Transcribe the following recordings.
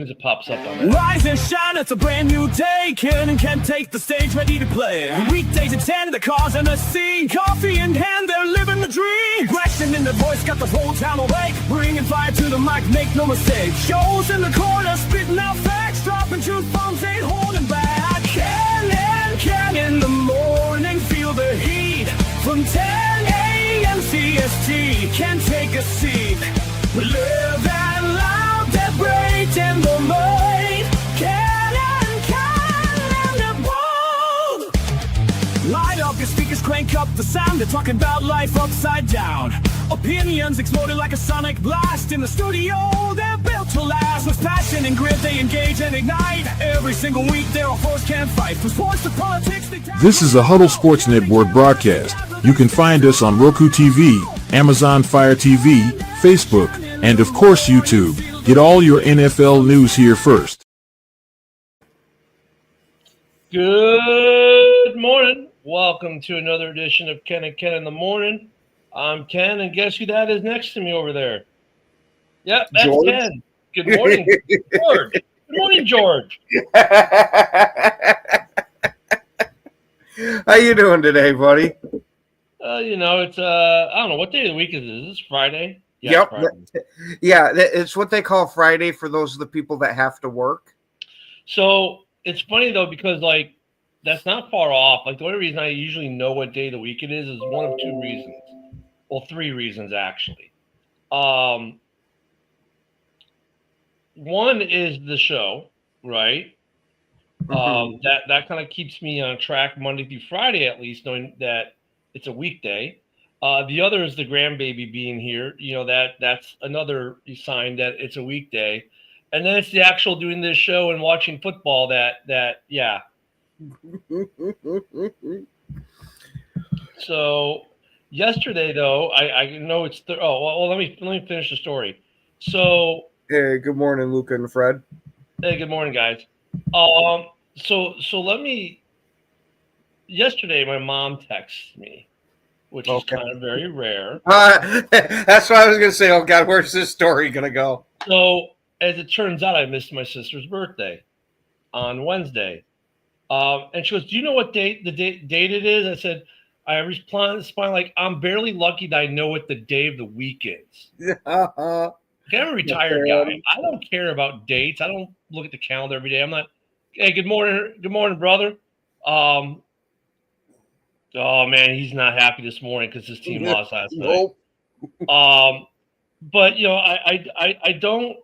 It pops up on that. Rise and shine, it's a brand new day. Ken can take the stage, ready to play. Weekdays at 10, the cars and the scene. Coffee in hand, they're living the dream. Question in the voice, got the whole town awake. Bringing fire to the mic, make no mistake. Shows in the corner, spitting out facts. Dropping truth bombs, ain't holding back. Ken in the morning, feel the heat. From 10 a.m. CST, can take a seat. We live and loud, that break in the mind. Can and bold. Light up your speakers, crank up the sound. They're talking about life upside down. Opinions exploded like a sonic blast. In the studio, they're built to last. With passion and grit, they engage and ignite. Every single week, they're a force can't fight. From sports to politics, This is a Huddle Sports Network broadcast. You can find us on Roku TV, Amazon Fire TV, Facebook, and of course YouTube. Get all your NFL news here first. Good morning. Welcome to another edition of Ken and Ken in the Morning. I'm Ken, and guess who that is next to me over there? Yep, that's George. Ken. Good morning, George. Good morning, George. How you doing today, buddy? It's I don't know what day of the week is this. Is this Friday? Yeah, Yep. Friday. Yeah, it's what they call Friday for those of the people that have to work. So it's funny though because like that's not far off. Like the only reason I usually know what day of the week it is one of two reasons. Well, three reasons actually. One is the show, right? That kind of keeps me on track Monday through Friday, at least knowing that it's a weekday. The other is the grandbaby being here. You know, that's another sign that it's a weekday. And then it's the actual doing this show and watching football that yeah. So yesterday though, I know it's let me finish the story. So Hey, good morning, Luca and Fred. hey, good morning, guys. So let me. Yesterday, my mom texted me, which is kind of very rare. That's what I was gonna say. Oh God, where's this story gonna go? So as it turns out, I missed my sister's birthday on Wednesday, and she goes, "Do you know what date it is?" I said, "I responded like I'm barely lucky that I know what the day of the week is." I'm a retired guy. I don't care about dates. I don't look at the calendar every day. I'm not. Hey, good morning, brother. Oh man, he's not happy this morning because his team lost last night. But I don't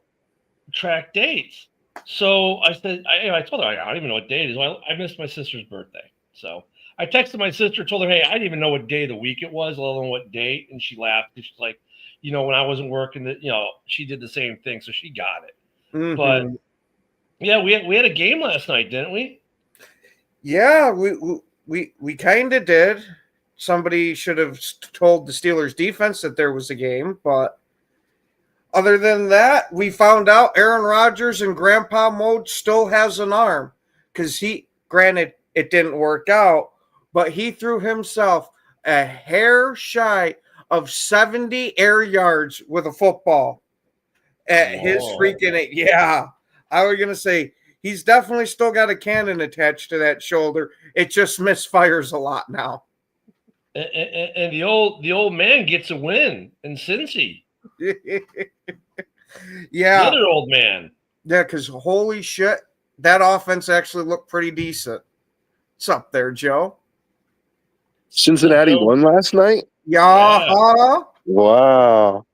track dates. So I said, I told her I don't even know what day it is. Well, I missed my sister's birthday, so I texted my sister, told her, hey, I didn't even know what day of the week it was, let alone what date, and she laughed. She's like, when I wasn't working, she did the same thing, so she got it. Mm-hmm. But yeah, we had a game last night, didn't we? Yeah, we kind of did. Somebody should have told the Steelers defense that there was a game, but other than that, we found out Aaron Rodgers in grandpa mode still has an arm because granted, it didn't work out, but he threw himself a hair shy of 70 air yards with a football at his freaking, yeah. I was going to say, he's definitely still got a cannon attached to that shoulder. It just misfires a lot now. And the old man gets a win in Cincy. Yeah. The other old man. Yeah, because holy shit, that offense actually looked pretty decent. What's up there, Joe? Cincinnati won last night? Yeah. Wow.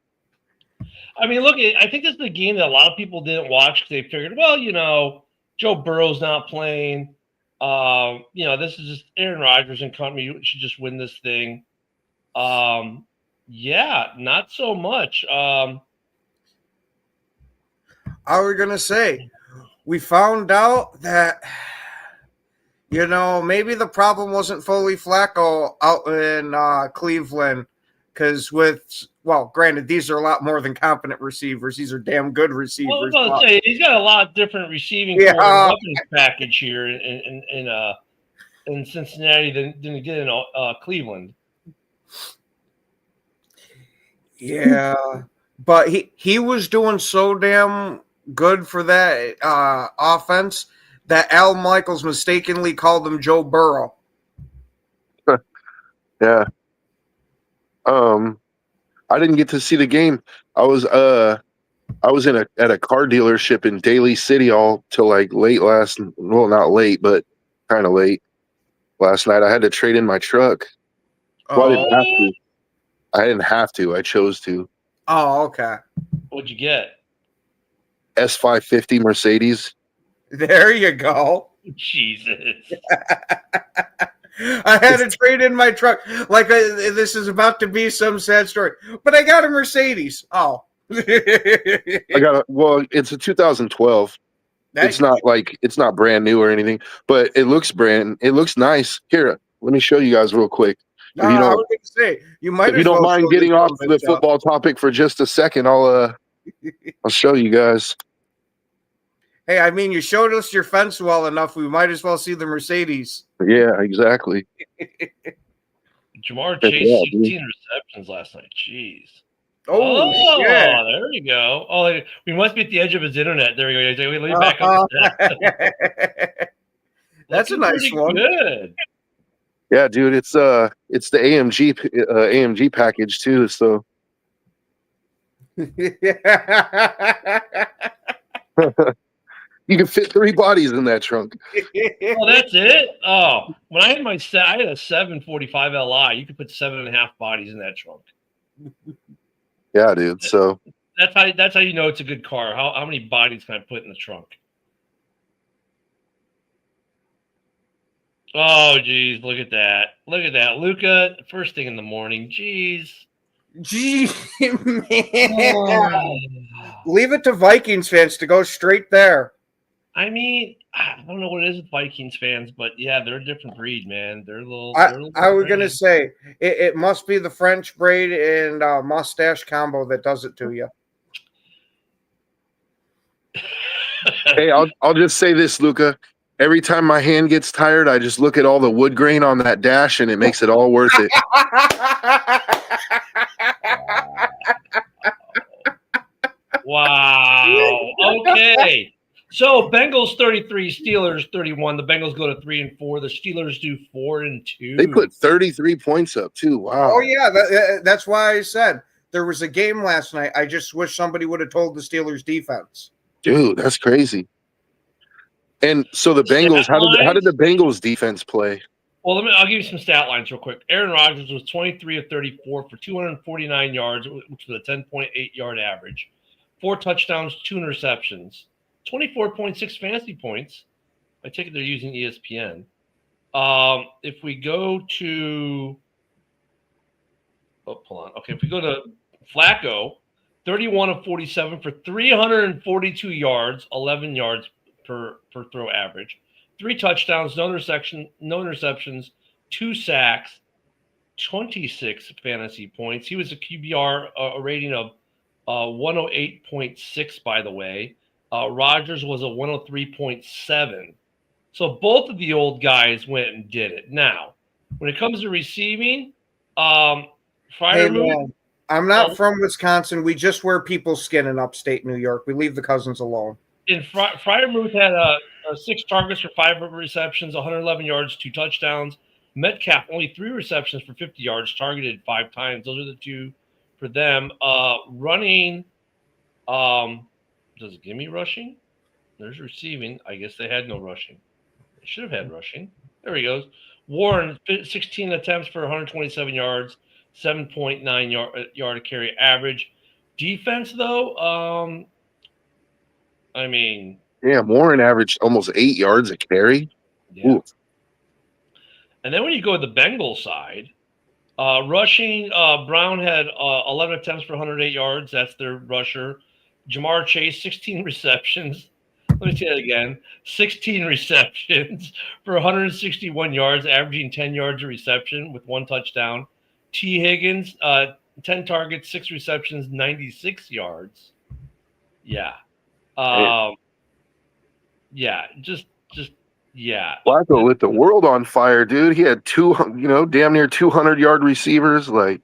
I mean, look, I think this is a game that a lot of people didn't watch because they figured, well, Joe Burrow's not playing. This is just Aaron Rodgers and company. You should just win this thing. Yeah, not so much. I was going to say, we found out that, maybe the problem wasn't fully Flacco out in Cleveland because granted, these are a lot more than competent receivers. These are damn good receivers. Well, I was going to say, he's got a lot different receiving weapons package here in Cincinnati than he did in Cleveland. Yeah, but he was doing so damn good for that offense that Al Michaels mistakenly called him Joe Burrow. Yeah. I didn't get to see the game. I was at a car dealership in Daly City all till like not late, but kind of late last night. I had to trade in my truck. Well, I Oh, didn't have to. I didn't have to. I chose to. oh, okay. What'd you get? S550 Mercedes. There you go. Jesus. I had to trade in my truck. Like this is about to be some sad story, but I got a Mercedes. Oh, Well, it's a 2012. That- It's not brand new or anything, but it looks nice. Here, let me show you guys real quick. no, If you I don't was going to say you might if you as don't well mind show getting this off little the bitch football topic for just a second, I'll show you guys. Hey, I mean, you showed us your fence well enough. We might as well see the Mercedes. Yeah, exactly. Jamar Yeah, Chase, dude. 16 receptions last night. Jeez. Oh, shit. There you go. Oh, we must be at the edge of his internet. There we go. He's like, let me back up. That's a nice Pretty one. good. Yeah, dude, it's the AMG package too. So you can fit 3 bodies in that trunk. Oh, that's it. Oh, when I had I had a 745 Li. You could put 7.5 bodies in that trunk. Yeah, dude. So That's how you know it's a good car. How many bodies can I put in the trunk? Oh, geez, look at that. Look at that. Luca, first thing in the morning. Jeez. Gee, man. Oh. Leave it to Vikings fans to go straight there. I mean, I don't know what it is with Vikings fans, but yeah, they're a different breed, man. They're a little. I was going to say, it must be the French braid and mustache combo that does it to you. hey, I'll just say this, Luca. Every time my hand gets tired, I just look at all the wood grain on that dash, and it makes it all worth it. Wow. Okay. So Bengals 33, Steelers 31. The Bengals go to 3-4. The Steelers do 4-2. They put 33 points up too. Wow. Oh, yeah. That's why I said there was a game last night. I just wish somebody would have told the Steelers defense. Dude, that's crazy. And so the Bengals, how did the Bengals defense play? Well, I'll give you some stat lines real quick. Aaron Rodgers was 23 of 34 for 249 yards, which was a 10.8 yard average. 4 touchdowns, 2 interceptions, 24.6 fantasy points. I take it they're using ESPN. If we go to hold on. Okay, if we go to Flacco, 31 of 47 for 342 yards, 11 yards per throw average. 3 touchdowns, no interceptions, 2 sacks, 26 fantasy points. He was a QBR rating of 108.6, by the way. Rodgers was a 103.7. So both of the old guys went and did it. Now, when it comes to receiving, Hey, I'm not from Wisconsin. We just wear people's skin in upstate New York. We leave the cousins alone. And Freiermuth had 6 targets for 5 receptions, 111 yards, 2 touchdowns. Metcalf only 3 receptions for 50 yards, targeted 5 times. Those are the 2 for them. Running, does it give me rushing? There's receiving. I guess they had no rushing. They should have had rushing. There he goes. Warren, 16 attempts for 127 yards, 7.9 yard a carry average. Defense, though, I mean, Damn, Warren averaged almost 8 yards a carry. yeah. Ooh. And then when you go to the Bengals side, rushing, Brown had 11 attempts for 108 yards. That's their rusher. Jamar Chase, 16 receptions. Let me say that again. 16 receptions for 161 yards, averaging 10 yards a reception with 1 touchdown. T. Higgins, 10 targets, 6 receptions, 96 yards. Yeah. Yeah, just yeah. Flacco lit the world on fire, dude. He had damn near 200-yard receivers. Like,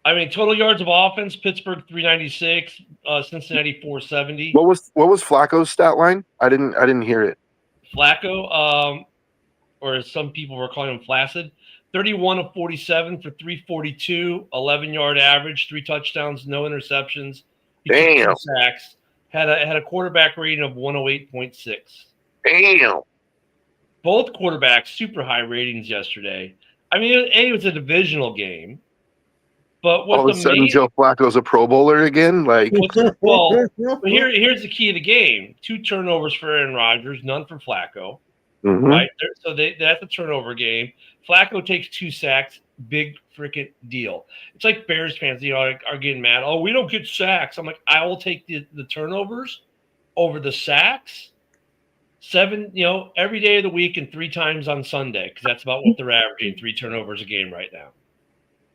I mean, total yards of offense: Pittsburgh 396, Cincinnati 470. What was Flacco's stat line? I didn't hear it. Flacco, or as some people were calling him, Flaccid, 31 of 47 for 342, 11-yard average, 3 touchdowns, no interceptions. He took 2 Damn. sacks. Had a quarterback rating of 108.6. Damn. Both quarterbacks super high ratings yesterday. I mean, it was a divisional game, but what All of a sudden, Joe Flacco's a Pro Bowler again. Like, well, here's the key of the game: 2 turnovers for Aaron Rodgers, none for Flacco. Right? So that's a turnover game. Flacco takes 2 sacks. Big freaking deal. It's like Bears fans, are getting mad. Oh, we don't get sacks. I'm like, I will take the turnovers over the sacks. 7, every day of the week and 3 times on Sunday, because that's about what they're averaging, 3 turnovers a game right now.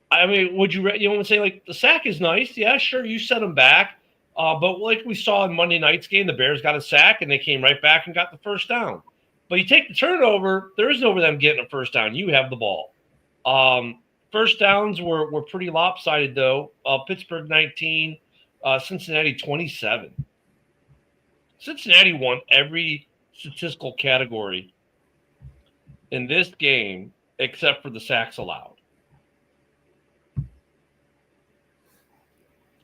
I mean, would you want to say, like, the sack is nice? Yeah, sure, you set them back. But like we saw in Monday night's game, the Bears got a sack and they came right back and got the first down. But you take the turnover, there is no them getting a first down. You have the ball. First downs were pretty lopsided, though. Pittsburgh 19, Cincinnati 27. Cincinnati won every statistical category in this game except for the sacks allowed.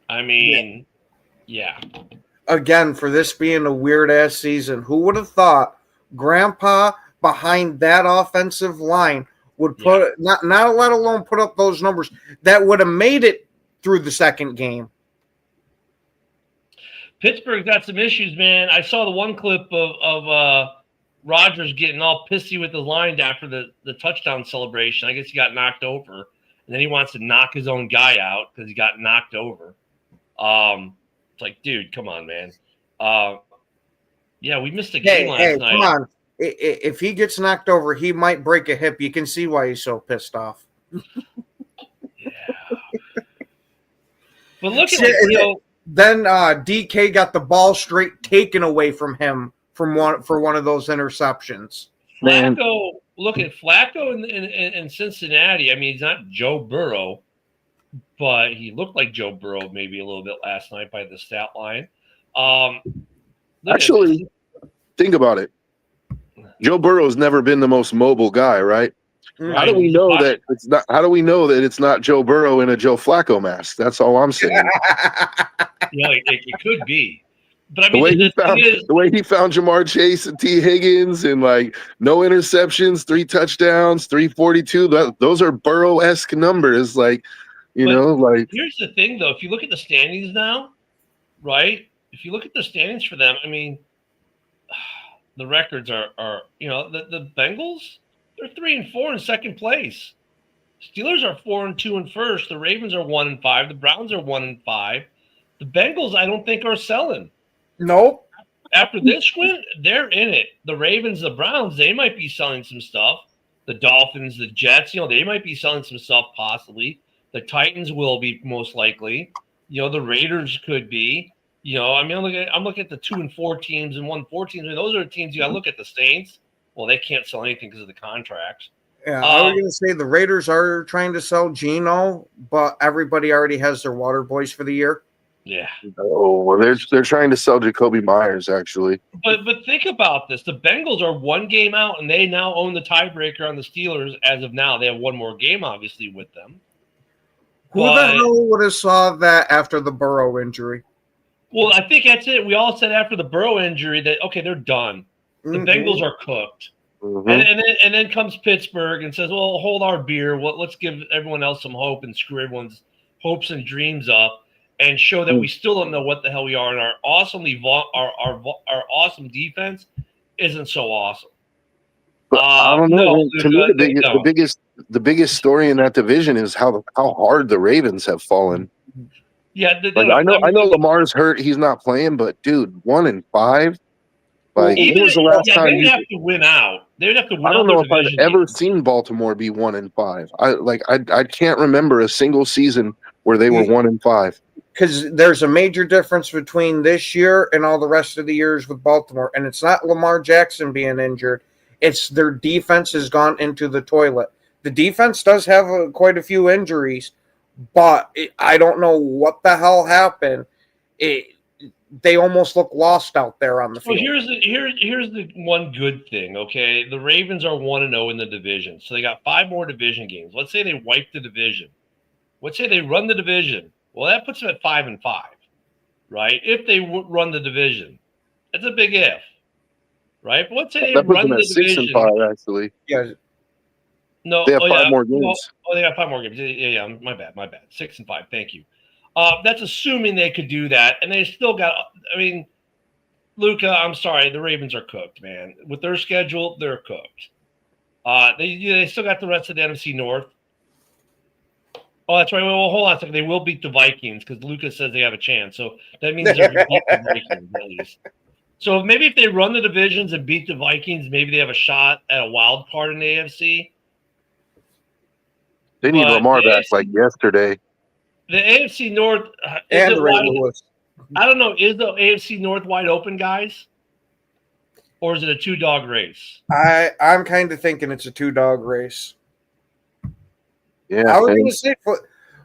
I mean, yeah. Again, for this being a weird-ass season, who would have thought Grandpa behind that offensive line would put not let alone put up those numbers that would have made it through the second game. Pittsburgh's got some issues, man. I saw the one clip of Rodgers getting all pissy with the line after the touchdown celebration. I guess he got knocked over, and then he wants to knock his own guy out because he got knocked over. It's like, dude, come on, man. Yeah, we missed a game last night. Come on. If he gets knocked over, he might break a hip. You can see why he's so pissed off. Yeah. But look at then DK got the ball straight taken away from him for one of those interceptions. Flacco, look at Flacco in Cincinnati. I mean, he's not Joe Burrow, but he looked like Joe Burrow maybe a little bit last night by the stat line. Actually, think about it. Joe Burrow's never been the most mobile guy, right? How do we know that it's not? How do we know that it's not Joe Burrow in a Joe Flacco mask? That's all I'm saying. It could be, but I mean, the way he found Jamar Chase and T. Higgins and like no interceptions, 3 touchdowns, 342. Those are Burrow-esque numbers. Like, here's the thing, though. If you look at the standings now, right? If you look at the standings for them, I mean, the records are the Bengals. They're 3-4 in second place. Steelers are 4-2 in first. The Ravens are 1-5. The Browns are 1-5. The Bengals, I don't think, are selling. Nope. After this win, they're in it. The Ravens, the Browns, they might be selling some stuff. The Dolphins, the Jets, they might be selling some stuff possibly. The Titans will be most likely. The Raiders could be. I'm looking at the 2-4 teams and 1-4 teams. I mean, those are the teams you got to look at. The Saints. Well, they can't sell anything because of the contracts. Yeah, I was going to say the Raiders are trying to sell Geno, but everybody already has their water boys for the year. Yeah. Oh, well, they're trying to sell Jacoby Myers, actually. But think about this. The Bengals are 1 game out, and they now own the tiebreaker on the Steelers as of now. They have 1 more game, obviously, with them. Who the hell would have saw that after the Burrow injury? Well, I think that's it. We all said after the Burrow injury that, okay, they're done. The Bengals are cooked. Mm-hmm. And then comes Pittsburgh and says, well, hold our beer. Well, let's give everyone else some hope and screw everyone's hopes and dreams up and show that we still don't know what the hell we are. And our our awesome defense isn't so awesome. But I don't know. To me, the biggest story in that division is how hard the Ravens have fallen. Yeah, I know Lamar's hurt; he's not playing. But dude, 1-5. Like, when was the last time they'd have to win out? They'd have to win out. I don't know if I've ever seen Baltimore be 1-5. I can't remember a single season where they were 1-5. Because there's a major difference between this year and all the rest of the years with Baltimore, and it's not Lamar Jackson being injured; it's their defense has gone into the toilet. The defense does have quite a few injuries, but I don't know what the hell happened. They almost look lost out there on the So field. here's the one good thing. Okay, the Ravens are 1-0 in the division, so they got 5 more division games. Let's say they wipe the division. Let's say they run the division. Well, that puts them at 5-5, right? If they run the division, that's a big if, right? But let's say they That puts them run at the division. 6-5. Actually, Yeah, No, they have oh 5 yeah, more no, games. oh they got 5 more games. Yeah. My bad. 6-5. Thank you. That's assuming they could do that, and they still got. I mean, Luca, I'm sorry, the Ravens are cooked, man. With their schedule, they're cooked. They still got the rest of the NFC North. Oh, that's right. Well, hold on a second. They will beat the Vikings because Lucas says they have a chance. So that means they're going to beat the Vikings at least. So maybe if they run the divisions and beat the Vikings, maybe they have a shot at a wild card in the AFC. They need But Lamar back like yesterday. the AFC North is and it Ray wide? Lewis. I don't know. Is the AFC North wide open, guys, or is it a 2-dog race? I'm kind of thinking it's a 2-dog race. Yeah, I was going to say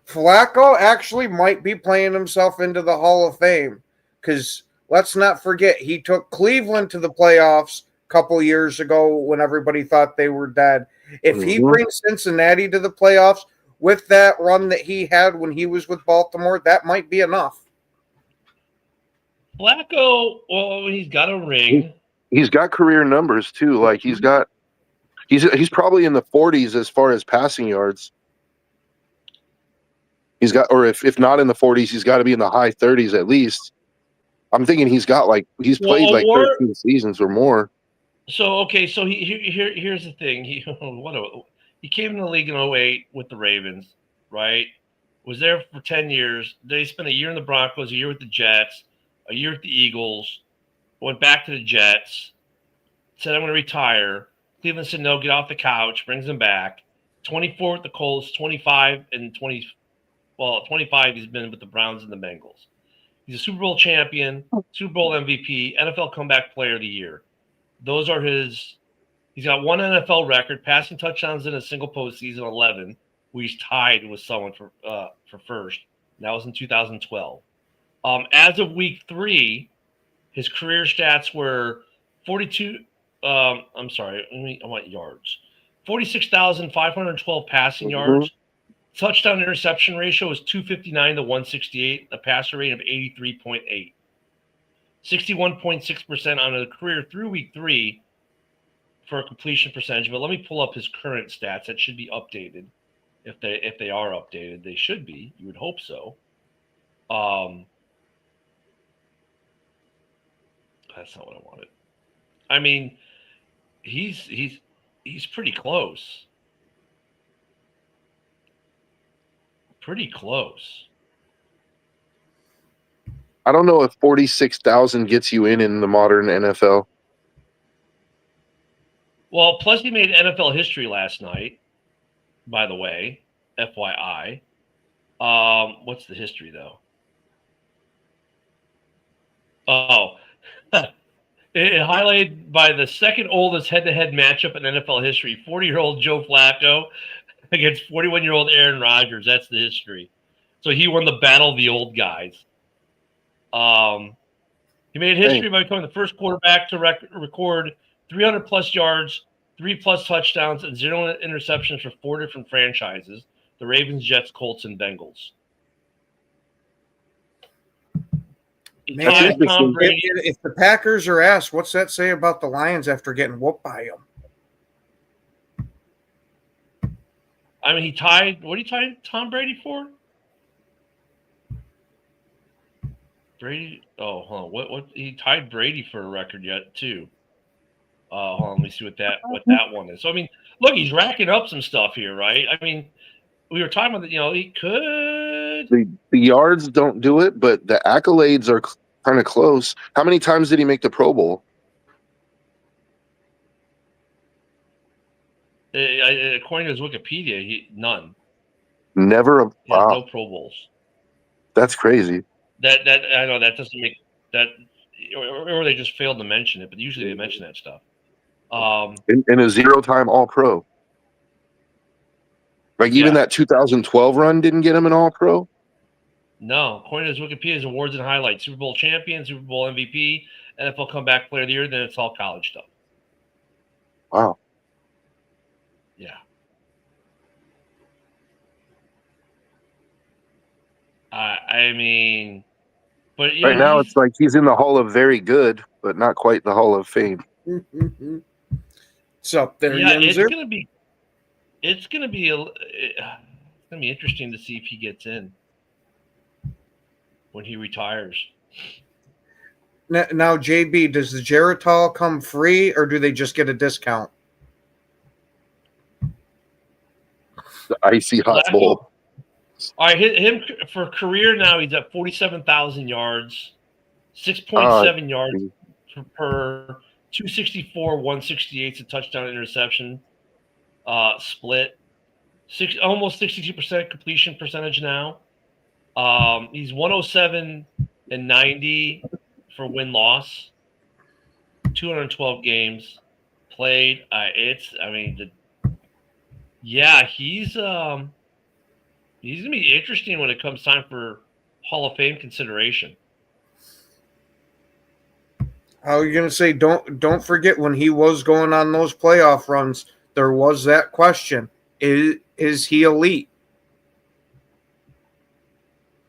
Flacco actually might be playing himself into the Hall of Fame because let's not forget he took Cleveland to the playoffs a couple years ago when everybody thought they were dead. If he brings Cincinnati to the playoffs with that run that he had when he was with Baltimore, that might be enough. Flacco, well, he's got a ring. He's got career numbers too. Like he's probably in the 40s as far as passing yards. He's got, or if not in the 40s, he's got to be in the high 30s at least. I'm thinking he's played like 13 seasons or more. So okay, so here's the thing. He came in the league in 08 with the Ravens, right? Was there for 10 years. Then he spent a year in the Broncos, a year with the Jets, a year with the Eagles, went back to the Jets, said I'm going to retire. Cleveland said no, get off the couch, brings him back. 24 with the Colts, 25 and 20. Well, 25 he's been with the Browns and the Bengals. He's a Super Bowl champion, Super Bowl MVP, NFL Comeback Player of the Year. Those are his. He's got one NFL record, passing touchdowns in a single postseason, 11. Where he's tied with someone for first. And that was in 2012. As of week 3, his career stats were 42. I'm sorry. I want yards. 46,512 passing yards. Touchdown interception ratio is 259 to 168. A passer rate of 83.8. 61.6% on a career through week 3 for a completion percentage. But let me pull up his current stats. That should be updated. If they are updated, they should be. You would hope so. That's not what I wanted. I mean, he's pretty close. Pretty close. I don't know if 46,000 gets you in the modern NFL. Well, plus he made NFL history last night, by the way, FYI. What's the history, though? Oh, it highlighted by the second oldest head-to-head matchup in NFL history, 40-year-old Joe Flacco against 41-year-old Aaron Rodgers. That's the history. So he won the battle of the old guys. He made history by becoming the first quarterback to record 300-plus yards, 3+ touchdowns, and 0 interceptions for 4 different franchises: the Ravens, Jets, Colts, and Bengals. Man, Tom Brady. If the Packers are asked, what's that say about the Lions after getting whooped by them? I mean, he tied. What did he tie Tom Brady for? Brady. Oh, hold on. What? He tied Brady for a record yet too. Hold on. Let me see what that one is. So I mean, look, he's racking up some stuff here, right? I mean, we were talking about that. He could. The yards don't do it, but the accolades are kind of close. How many times did he make the Pro Bowl? According to his Wikipedia, none. Never. He has no Pro Bowls. That's crazy. That I know that doesn't make that, or they just failed to mention it. But usually they mention that stuff. In a 0-time All-Pro. Like even that 2012 run didn't get him an All-Pro. No, according to his Wikipedia's awards and highlights: Super Bowl champion, Super Bowl MVP, NFL Comeback Player of the Year. Then it's all college stuff. Wow. Yeah. I mean, but Right now it's like he's in the Hall of Very Good, but not quite the Hall of Fame. What's up there, yeah, Yinzer? it's gonna be interesting to see if he gets in when he retires. Now, JB, does the Geritol come free, or do they just get a discount? The icy hot bowl. All right, him for career now. He's at 47,000 yards, 6.7 yards per 264, 168 a touchdown interception split. Almost 62% completion percentage now. He's 107 and 90 for win loss. 212 games played. He's gonna be interesting when it comes time for Hall of Fame consideration. I was gonna say, don't forget when he was going on those playoff runs, there was that question: is he elite?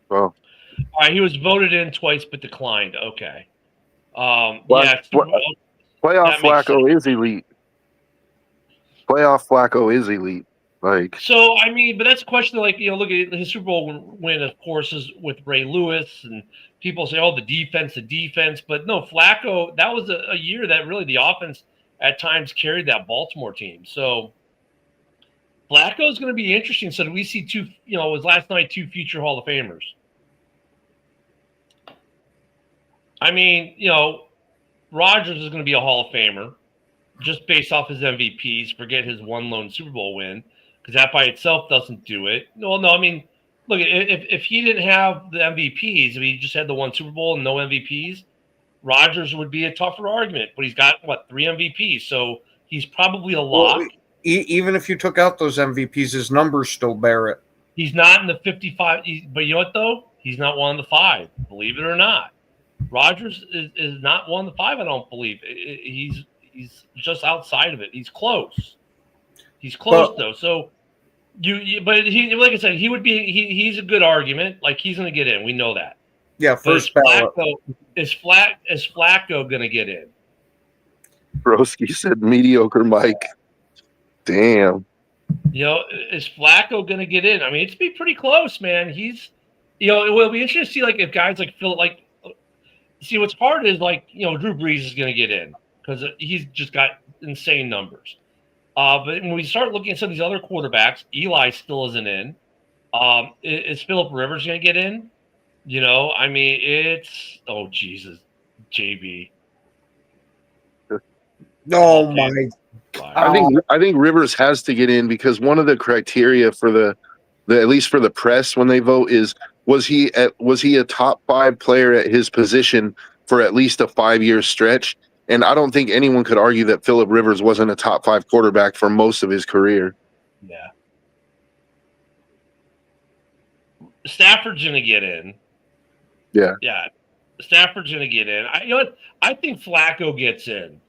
Well, all right, he was voted in twice but declined. Okay. Playoff Flacco is elite. Playoff Flacco is elite. Like, so, I mean, but that's a question. Like, look at his Super Bowl win, of course, is with Ray Lewis, and people say, "Oh, the defense." But no, Flacco. That was a year that really the offense at times carried that Baltimore team. So, Flacco is going to be interesting. So, do we see two? It was last night 2 future Hall of Famers. I mean, Rodgers is going to be a Hall of Famer just based off his MVPs. Forget his one lone Super Bowl win, because that by itself doesn't do it. No, I mean, look, if he didn't have the MVPs, if he just had the one Super Bowl and no MVPs, Rodgers would be a tougher argument. But he's got, 3 MVPs, so he's probably a lock. Well, even if you took out those MVPs, his numbers still bear it. He's not in the 55, but you know what, though? He's not one of the 5, believe it or not. Rodgers is not one of the 5, I don't believe. He's just outside of it. He's close. He's close, though. So but he, like I said, he would be. He's a good argument. Like, he's going to get in. We know that. Yeah, first ballot. Is Flacco going to get in? Broski said mediocre Mike. Damn. Is Flacco going to get in? I mean, it's be pretty close, man. He's, it will be interesting to see, like, if guys like Phil, like, see, what's hard is, like, Drew Brees is going to get in because he's just got insane numbers. But when we start looking at some of these other quarterbacks, Eli still isn't in. Is Phillip Rivers going to get in? I mean, it's, oh, Jesus, JB. Oh, my. I think Rivers has to get in because one of the criteria for the at least for the press when they vote is was he a top 5 player at his position for at least a 5-year stretch? And I don't think anyone could argue that Phillip Rivers wasn't a top 5 quarterback for most of his career. Yeah. Stafford's going to get in. Yeah. Yeah. Stafford's going to get in. I think Flacco gets in.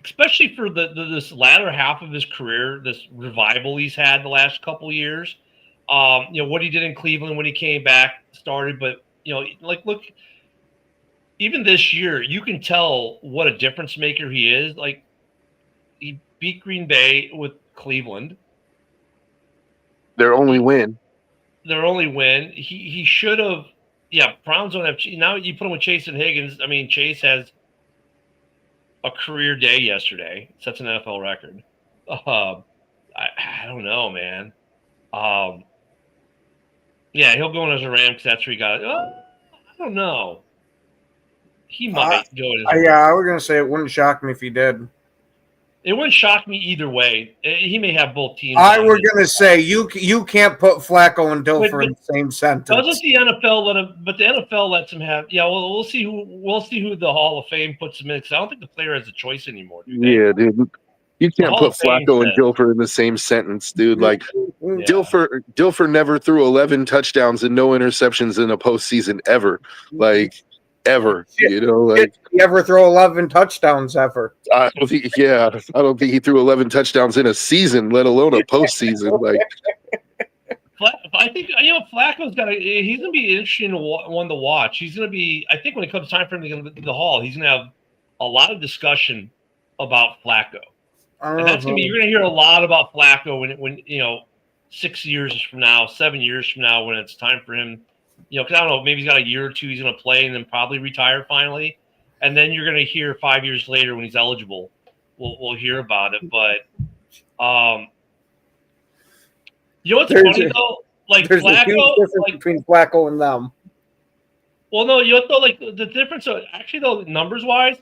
Especially for this latter half of his career, this revival he's had the last couple of years. What he did in Cleveland when he came back started, but look, even this year, you can tell what a difference maker he is. Like, he beat Green Bay with Cleveland. Their only win. He should have. Yeah, Browns don't have. Now you put him with Chase and Higgins. I mean, Chase has a career day yesterday. Sets an NFL record. I don't know, man. Yeah, he'll go in as a Ram because that's where he got it. I don't know. He might go in as a Ram. Yeah, I was going to say it wouldn't shock me if he did. It wouldn't shock me either way. He may have both teams. I was going to say you can't put Flacco and Dilfer in the same sentence. Doesn't the NFL let him? But the NFL lets him have. Yeah, well, we'll see who the Hall of Fame puts him in. Because I don't think the player has a choice anymore. Yeah, dude. You The can't Hall put of Fame Flacco and says, Dilfer in the same sentence, dude. Like yeah. Dilfer never threw 11 touchdowns and no interceptions in a postseason ever. Like ever. You know, like Did he ever throw 11 touchdowns ever? I don't think he threw 11 touchdowns in a season, let alone a postseason. Like I think Flacco's got he's gonna be interesting one to watch. He's gonna be. I think when it comes time for him to get to the Hall, he's gonna have a lot of discussion about Flacco, and that's gonna be. You're gonna hear a lot about Flacco when 6 years from now, 7 years from now, when it's time for him. Because I don't know, maybe he's got a year or two he's gonna play and then probably retire finally, and then you're gonna hear 5 years later when he's eligible, we'll hear about it. But you know what's funny though? Like there's Flacco, a huge difference between Flacco and them. Well, no, you know what though? Like the difference, actually though, numbers wise,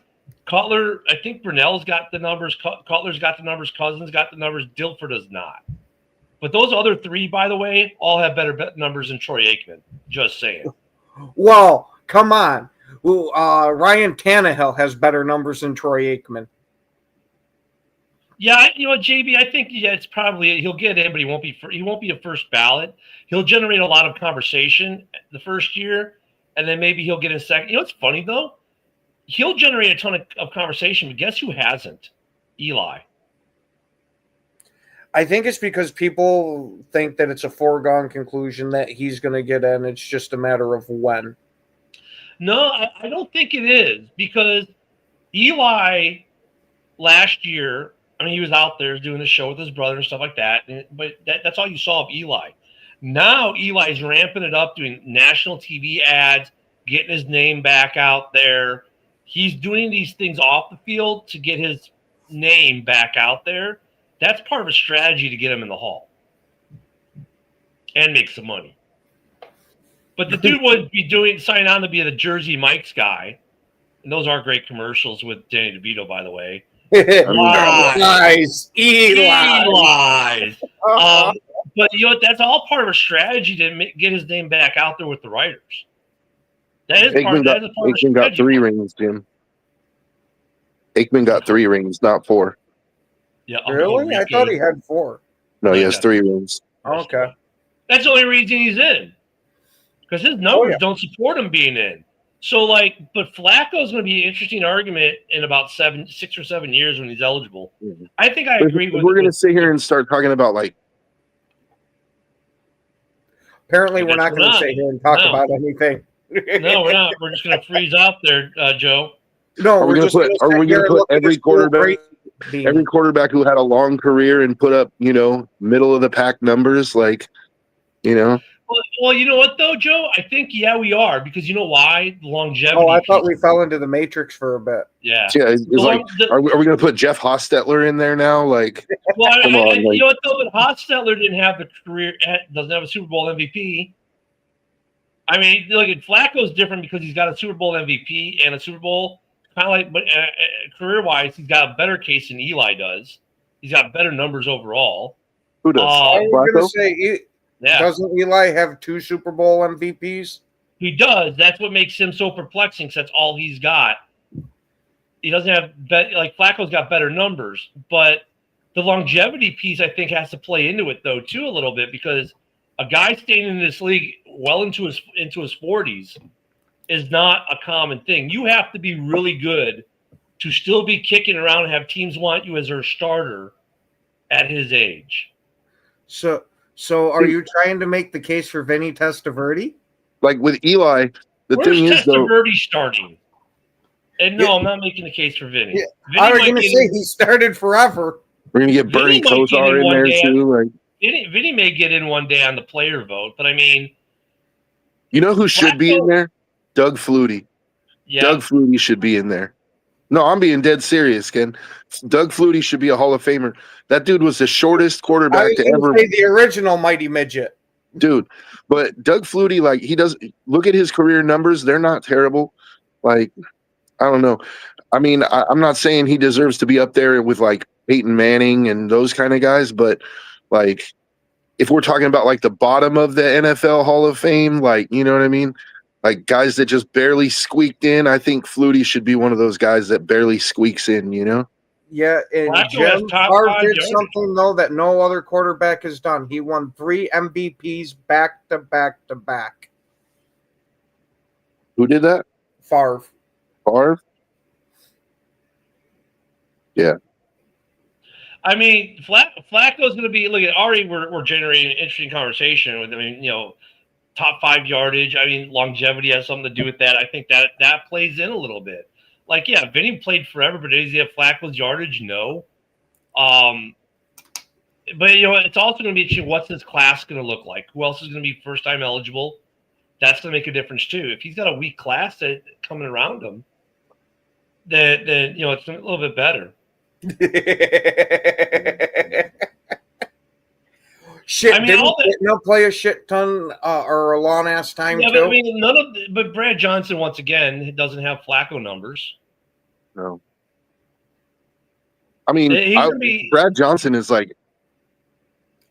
Cutler, I think Brunell's got the numbers. Cutler's got the numbers. Cousins got the numbers. Dilfer does not. But those other three, by the way, all have better numbers than Troy Aikman. Just saying. Well, come on. Ryan Tannehill has better numbers than Troy Aikman. Yeah, JB, I think it's probably he'll get in, but he won't be a first ballot. He'll generate a lot of conversation the first year, and then maybe he'll get in second. You know what's funny though? He'll generate a ton of conversation, but guess who hasn't? Eli. I think it's because people think that it's a foregone conclusion that he's going to get in. It's just a matter of when. No, I don't think it is, because Eli last year, I mean, he was out there doing the show with his brother and stuff like that, but that's all you saw of Eli. Now Eli's ramping it up, doing national TV ads, getting his name back out there. He's doing these things off the field to get his name back out there. That's part of a strategy to get him in the Hall and make some money. But the dude would be signing on to be the Jersey Mike's guy. And those are great commercials with Danny DeVito, by the way. Lies. Eli. But that's all part of a strategy to get his name back out there with the writers. That is part of Aikman got 3 rings, Jim. Aikman got 3 rings, not 4. Yeah, really? I thought he had 4. No, he has 3 rings. Okay. That's the only reason he's in. Because his numbers don't support him being in. So, but Flacco's going to be an interesting argument in about 6 or 7 years when he's eligible. Mm-hmm. I think I agree with. We're going to sit here and start talking about Apparently, we're not going to sit here and talk about anything. No, we're not. We're just going to freeze out there, Joe. No, are we going to put every quarterback who had a long career and put up, middle of the pack numbers, Well, you know what though, Joe? I think we are, because you know why? The longevity. Oh, I thought we fell into the Matrix for a bit. Yeah. Are we going to put Jeff Hostetler in there now? Well, you know what though? But Hostetler didn't have the career. Doesn't have a Super Bowl MVP. I mean, look at Flacco's different because he's got a Super Bowl MVP and a Super Bowl. Kind of like, but career-wise, he's got a better case than Eli does. He's got better numbers overall. Who does? I was going to say, doesn't Eli have 2 Super Bowl MVPs? He does. That's what makes him so perplexing, because that's all he's got. He doesn't have Flacco's got better numbers, but the longevity piece I think has to play into it though too a little bit, because a guy staying in this league well into his 40s is not a common thing. You have to be really good to still be kicking around and have teams want you as their starter at his age. So are you trying to make the case for Vinny Testaverde? Like with Eli, thing is though, Testaverde starting? And no, I'm not making the case for Vinny. Yeah. I was going to say he started forever. We're going to get Bernie Kosar in there too. Vinny may get in one day on the player vote, but I mean, you know who should be in there? Doug Flutie. Yeah. Doug Flutie should be in there. No, I'm being dead serious, Ken. Doug Flutie should be a Hall of Famer. That dude was the shortest quarterback to ever. Say the original Mighty Midget. Dude, but Doug Flutie, he does look at his career numbers. They're not terrible. I don't know. I mean, I'm not saying he deserves to be up there with Peyton Manning and those kind of guys, but if we're talking about the bottom of the NFL Hall of Fame, you know what I mean? Guys that just barely squeaked in, I think Flutie should be one of those guys that barely squeaks in, Yeah, and Flacco has Jim top Favre 5 did yardage. something though that no other quarterback has done. He won 3 MVPs back to back to back. Who did that? Favre. Favre? Yeah. I mean, Flacco's going to be. Look at already. We're generating an interesting conversation with. I mean, top 5 yardage. I mean, longevity has something to do with that. I think that plays in a little bit. Like, yeah, Vinny played forever, but does he have Flacco's yardage? No. But it's also going to be interesting. What's his class going to look like? Who else is going to be first time eligible? That's going to make a difference too. If he's got a weak class coming around him, then it's a little bit better. Shit, I mean, didn't Pittman play a shit ton or a long ass time yeah, too? but I mean, but Brad Johnson once again doesn't have Flacco numbers. No. I mean, Brad Johnson is like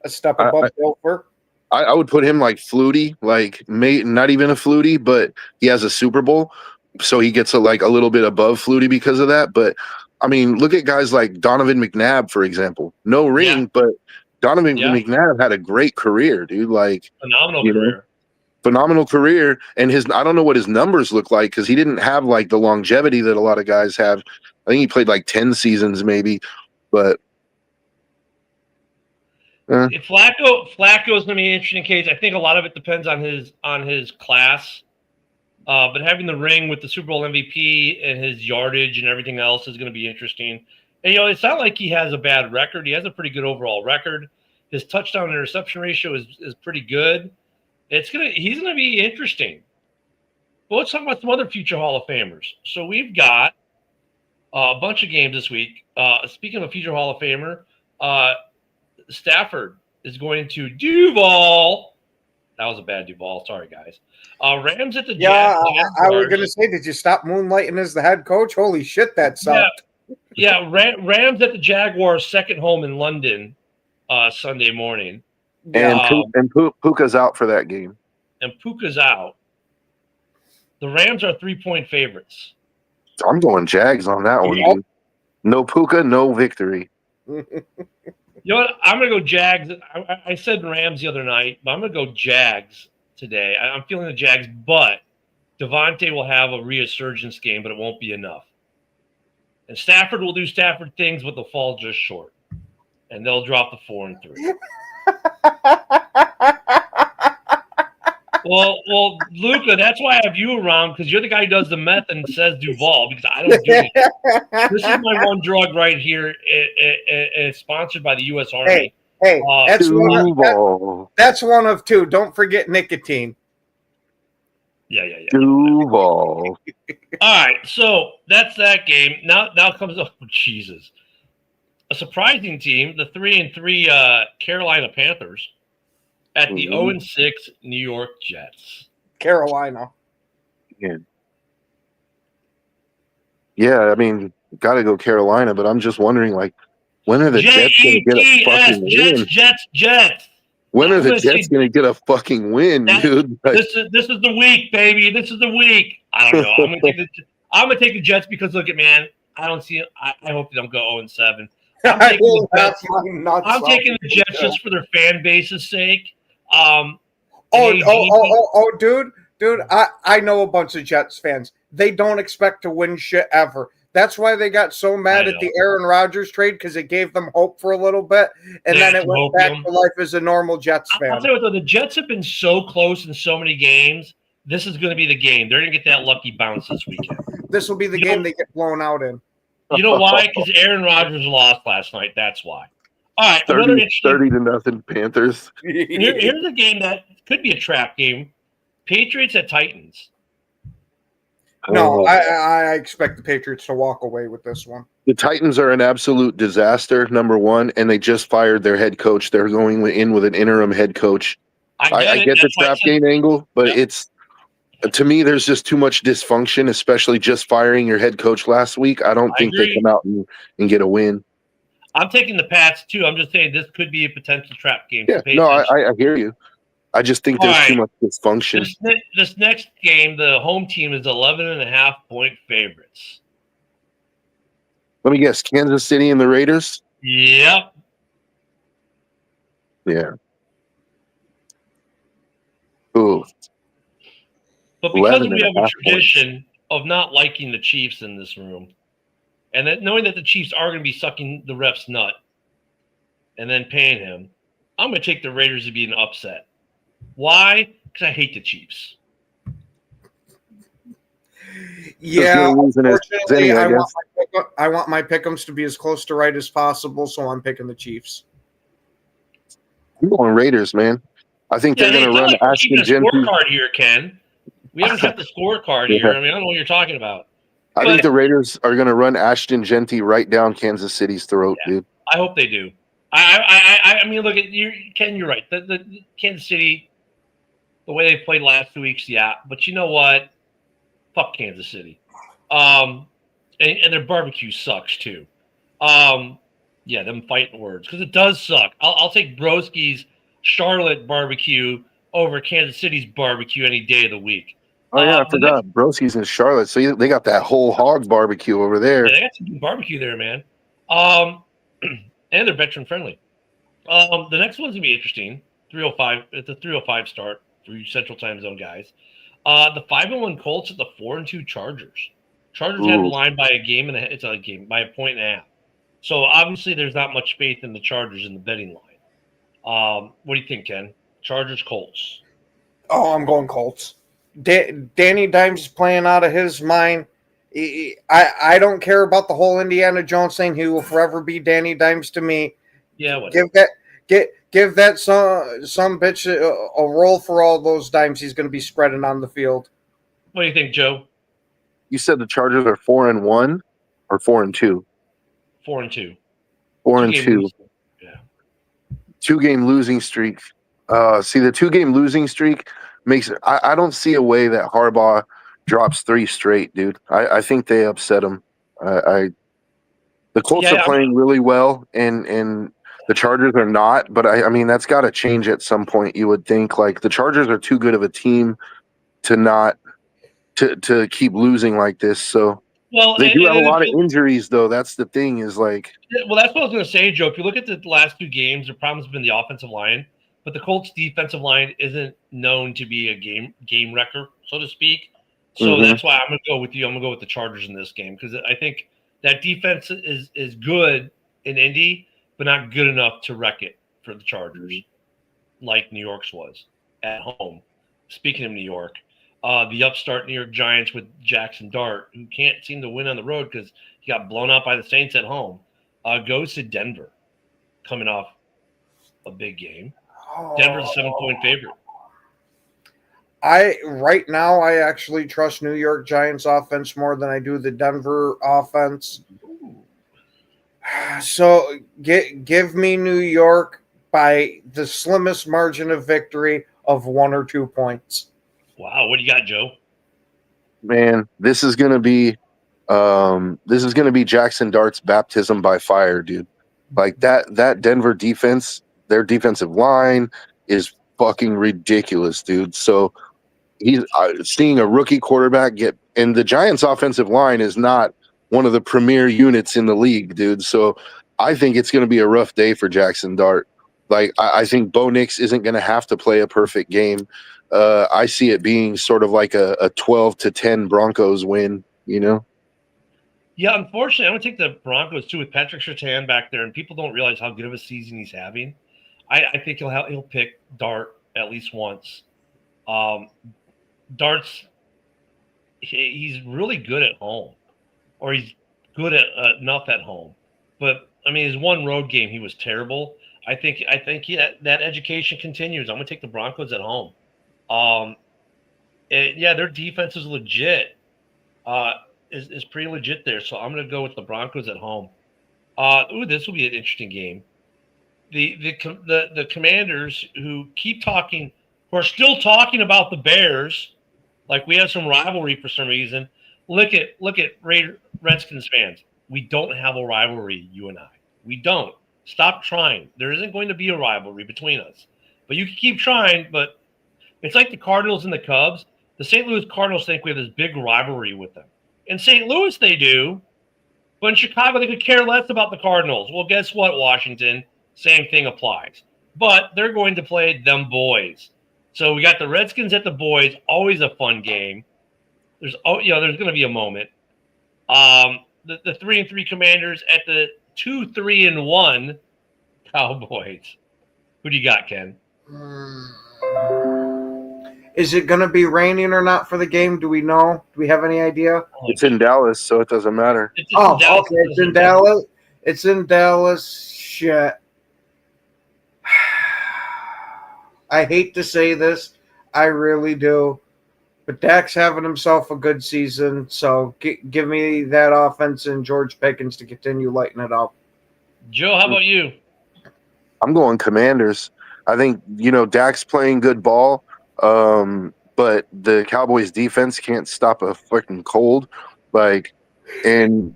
a step above Gopher. I would put him like Flutie, like not even a Flutie, but he has a Super Bowl, so he gets a little bit above Flutie because of that. But I mean, look at guys like Donovan McNabb, for example. No ring, but Donovan McNabb had a great career, dude. Like phenomenal career. Phenomenal career, and I don't know what his numbers look like because he didn't have like the longevity that a lot of guys have. I think he played like 10 seasons maybe, but Flacco is going to be an interesting case. I think a lot of it depends on his class, but having the ring with the Super Bowl MVP and his yardage and everything else is going to be interesting. And it's not like he has a bad record. He has a pretty good overall record. His touchdown interception ratio is pretty good. He's going to be interesting. But let's talk about some other future Hall of Famers. So we've got a bunch of games this week. Speaking of future Hall of Famer, Stafford is going to Duval. That was a bad Duval. Sorry, guys. Rams at the Jaguars. I was going to say, did you stop moonlighting as the head coach? Holy shit, that sucked. Yeah, Rams at the Jaguars' second home in London Sunday morning. And Puka's out for that game. And Puka's out. The Rams are 3-point favorites. I'm going Jags on that one. Dude. No Puka, no victory. You know what? I'm going to go Jags. I said Rams the other night, but I'm going to go Jags today. I'm feeling the Jags, but Devontae will have a resurgence game, but it won't be enough. And Stafford will do Stafford things, but they'll fall just short. And they'll drop the 4-3. Well, Luca, that's why I have you around, because you're the guy who does the meth and says Duval, because I don't do it. This is my one drug right here, and it's sponsored by the U.S. Army. Hey, that's one of two. Don't forget nicotine. Yeah. Duval. All right, so that's that game. Now comes Jesus. A surprising team, the 3-3 Carolina Panthers at the 0-6 New York Jets. Carolina. Yeah, I mean, got to go Carolina, but I'm just wondering, like, when are the Jets going to get a fucking win? Jets. When are the Jets going to get a fucking win, dude? Like, this is the week, baby. This is the week. I don't know. I'm gonna take the Jets because look at man. I don't see it. I hope they don't go 0-7. I'm taking the Jets just for their fan base's sake. Dude, I know a bunch of Jets fans. They don't expect to win shit ever. That's why they got so mad at the Aaron Rodgers trade, because it gave them hope for a little bit, and then it went back to life as a normal Jets fan. I'll tell you what, though, the Jets have been so close in so many games. This is going to be the game. They're going to get that lucky bounce this weekend. This will be the game they get blown out in. You know why? Because Aaron Rodgers lost last night. That's why. All right, 30-0 Panthers. Here's a game that could be a trap game. Patriots at Titans. No, I expect the Patriots to walk away with this one. The Titans are an absolute disaster, number one, and they just fired their head coach. They're going in with an interim head coach. I get the trap game angle, but it's, to me, there's just too much dysfunction, especially just firing your head coach last week. I don't think they come out and get a win. I'm taking the Pats, too. I'm just saying this could be a potential trap game. Yeah, no, I hear you. I just think there's too much dysfunction. This next game, the home team is 11.5-point favorites. Let me guess, Kansas City and the Raiders? Yep. Yeah. Ooh, But because 11 we and a have a half points. tradition of not liking the Chiefs in this room, and that knowing that the Chiefs are going to be sucking the ref's nut and then paying him, I'm going to take the Raiders to be an upset. Why? Because I hate the Chiefs. Yeah, You're losing as unfortunately, any, I guess. I want my pick'ems to be as close to right as possible, so I'm picking the Chiefs. I'm going Raiders, man. I think Yeah, they're going to it's not run like we're keeping Ashton a Genty. scorecard here, Ken. We haven't kept the scorecard Yeah. here. I mean, I don't know what you're talking about. I think the Raiders are going to run Ashton Genty right down Kansas City's throat, dude. I hope they do. I mean, look at you, Ken. You're right. The Kansas City, the way they played last 2 weeks, yeah. But you know what? Fuck Kansas City. And their barbecue sucks too. Yeah, them fighting words because it does suck. I'll take Broski's Charlotte barbecue over Kansas City's barbecue any day of the week. Oh, yeah, I The next, forgot. Broski's in Charlotte, so they got that whole hog barbecue over there. yeah, they got some good barbecue there, man. And they're veteran friendly. The next one's gonna be interesting. 3:05. It's a 3:05 start for you Central Time Zone guys. The 5-1 Colts at the 4-2 Chargers. Chargers had the Ooh. line by a game and it's a game by a point and a half. So obviously there's not much faith in the Chargers in the betting line. What do you think, Ken? Chargers Colts. Oh, I'm going Colts. Danny Dimes is playing out of his mind. I don't care about the whole Indiana Jones thing. He will forever be Danny Dimes to me. Yeah, whatever. Give that some bitch a roll for all those dimes he's going to be spreading on the field. What do you think, Joe? You said the Chargers are 4-1 or 4-2? 4-2. 4-2. Yeah. 2-game losing streak. See, the 2-game losing streak makes it. I don't see a way that Harbaugh drops 3 straight, dude. I think they upset him. The Colts are playing really well, and the Chargers are not. But I mean, that's got to change at some point. You would think like the Chargers are too good of a team to not to keep losing like this. So they do have a lot of injuries, though. That's the thing. Is like. Well, that's what I was going to say, Joe. If you look at the last 2 games, the problem's been the offensive line, but the Colts' defensive line isn't known to be a game wrecker, so to speak. So that's why I'm going to go with you. I'm going to go with the Chargers in this game because I think that defense is good in Indy, but not good enough to wreck it for the Chargers, like New York's was at home. Speaking of New York, the upstart New York Giants with Jackson Dart, who can't seem to win on the road because he got blown out by the Saints at home, goes to Denver, coming off a big game. Denver's a 7-point favorite. Right now I actually trust New York Giants offense more than I do the Denver offense. So give me New York by the slimmest margin of victory of 1 or 2 points. Wow, what do you got, Joe? Man, this is gonna be Jackson Dart's baptism by fire, dude. Like that Denver defense, their defensive line is fucking ridiculous, dude. So he's seeing a rookie quarterback and the Giants' offensive line is not one of the premier units in the league, dude. So I think it's going to be a rough day for Jackson Dart. Like I think Bo Nix isn't going to have to play a perfect game. I see it being sort of like a 12-10 Broncos win, you know? Yeah, unfortunately, I'm going to take the Broncos too with Patrick Surtain back there, and people don't realize how good of a season he's having. I think he'll pick Dart at least once. Dart's he's really good at home, or he's good at enough at home. But I mean, his one road game he was terrible. I think that education continues. I'm going to take the Broncos at home. Their defense is legit. Is pretty legit there. So I'm going to go with the Broncos at home. This will be an interesting game. The Commanders who are still talking about the Bears, like we have some rivalry for some reason. Look at Redskins fans. We don't have a rivalry, you and I. We don't. Stop trying. There isn't going to be a rivalry between us. But you can keep trying, but it's like the Cardinals and the Cubs. The St. Louis Cardinals think we have this big rivalry with them. In St. Louis, they do, But in Chicago, they could care less about the Cardinals. Well, guess what, Washington? Same thing applies. But they're going to play them boys. So we got the Redskins at the boys, always a fun game. There's going to be a moment. The 3-3 Commanders at the 2-3-1 Cowboys. Who do you got, Ken? Is it going to be raining or not for the game? Do we know? Do we have any idea? It's in Dallas, so it doesn't matter. It's Oh, okay. It's in Dallas. It's in Dallas. Shit. I hate to say this. I really do. But Dak's having himself a good season, so give me that offense and George Pickens to continue lighting it up. Joe, how about you? I'm going Commanders. I think, Dak's playing good ball, but the Cowboys defense can't stop a freaking cold. And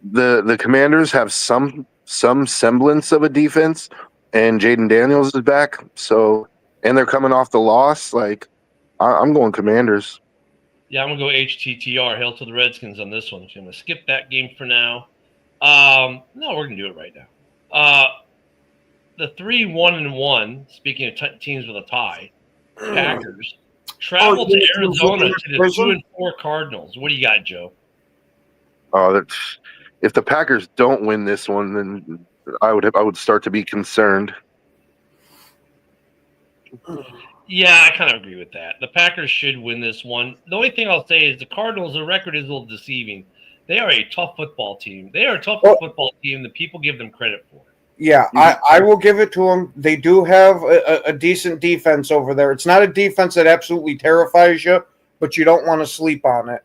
the Commanders have some semblance of a defense, and Jaden Daniels is back. So, and they're coming off the loss. I'm going Commanders. Yeah, I'm going to go HTTR, hail to the Redskins on this one. So I'm going to skip that game for now. No, we're going to do it right now. The 3-1-1, speaking of teams with a tie, Packers, travel to Arizona to the 2-4 Cardinals. What do you got, Joe? If the Packers don't win this one, then I would start to be concerned. Yeah, I kind of agree with that. The Packers should win this one. The only thing I'll say is the Cardinals, their record is a little deceiving. They are a tough football team. They are a tough football team that people give them credit for. Yeah, I will give it to them. They do have a decent defense over there. It's not a defense that absolutely terrifies you, but you don't want to sleep on it.